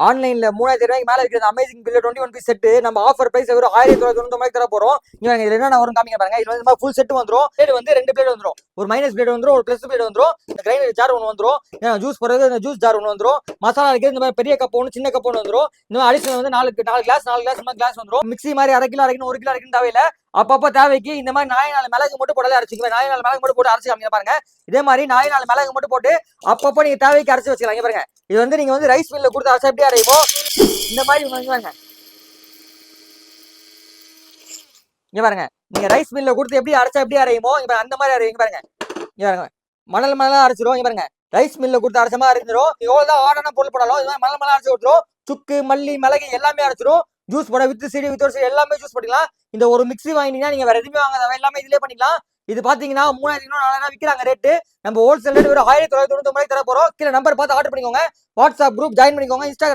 ஆன்லைன்ல 3000 ரூபாய்க்கு மேல இருக்கிற அமேசிங் பில்ல 21 பீஸ் செட் நம்ம ஆஃபர் பிரைஸ் வெறும் 1999 தர போறோம். இங்க இதுல என்ன வரும் காமிங்க பாருங்க. இது வந்து ஃபுல் செட் வந்துரும். பிளேட் வந்து 2 பிளேட் வந்துரும். ஒரு மைனஸ் பிளேட் வந்துரும், ஒரு பிளஸ் பிளேட் வந்துரும். இந்த கிரைண்டர் ஜார் ஒன்னு வந்துரும். ஜூஸ் போடுறது இந்த ஜூஸ் ஜார் ஒன்னு வந்துரும். மசாலா அரைக்கிறது இந்த மாதிரி பெரிய கப் ஒன்னு சின்ன கப் ஒன்னு வந்துரும். இந்த மாதிரி அடிஷனல் வந்து 4 கிளாஸ் கிளாஸ் வந்துரும். மிக்ஸி மாதிரி அரை கிலோ அரைக்கணும் 1 கிலோ அரைக்கணும் தேவையில்ல. அப்பப்போ தேவைக்கு இந்த மாதிரி 4 மிளகு மட்டும் போட்டு அரைச்சிக்கலாம். 4 மிளகு மட்டும் போட்டு அரைச்சு காமிங்க பாருங்க. இதே மாதிரி 4 மிளகு மட்டும் போட்டு அப்பப்போ நீங்க தேவைக்கு அரைச்சு வச்சுக்கலாம். இங்க பாருங்க. இது வந்து நீங்க வந்து ரைஸ் மில்ல கொடுத்து அரைச்சா எப்படி அரையுமோ இந்த மாதிரி இங்க பாருங்க. நீங்க ரைஸ் மில்ல கொடுத்து எப்படி அரைச்சா எப்படி அரையுமோ இப்ப அந்த மாதிரி அரைவீங்க பாருங்க. இங்க பாருங்க. மணலா அரைச்சிரும். இங்க பாருங்க. ரைஸ் மில்ல கொடுத்து அரைச்ச மாதிரி அரைஞ்சிரும். எவ்வளவுதான் ஆடான பொருள் போடாலும் இது மாதிரி மணலா அரைச்சு விட்டுரும். சுக்கு மல்லி மிளகு எல்லாமே அரைச்சிரும். ஜூஸ் போட வித் சீடி வித்தோட சீடி எல்லாமே ஜூஸ் பண்ணிக்கலாம். இந்த ஒரு மிக்ஸி வாங்கினீங்கன்னா நீங்க வேற எதுவுமே வாங்காத எல்லாமே இதுலயே பண்ணிக்கலாம். இது பாத்தீங்கன்னா 3000 4000 விற்கிறாங்க ரேட்டு. நம்ம ஹோல்சேல் ரேட் வெறும் 1999 தர போறோம். கீழே நம்பர் பார்த்து ஆர்டர் பண்ணிக்கோங்க. வாட்ஸ்அப் குரூப் ஜாயின் பண்ணிக்கோங்க. இன்ஸ்டாகிராம்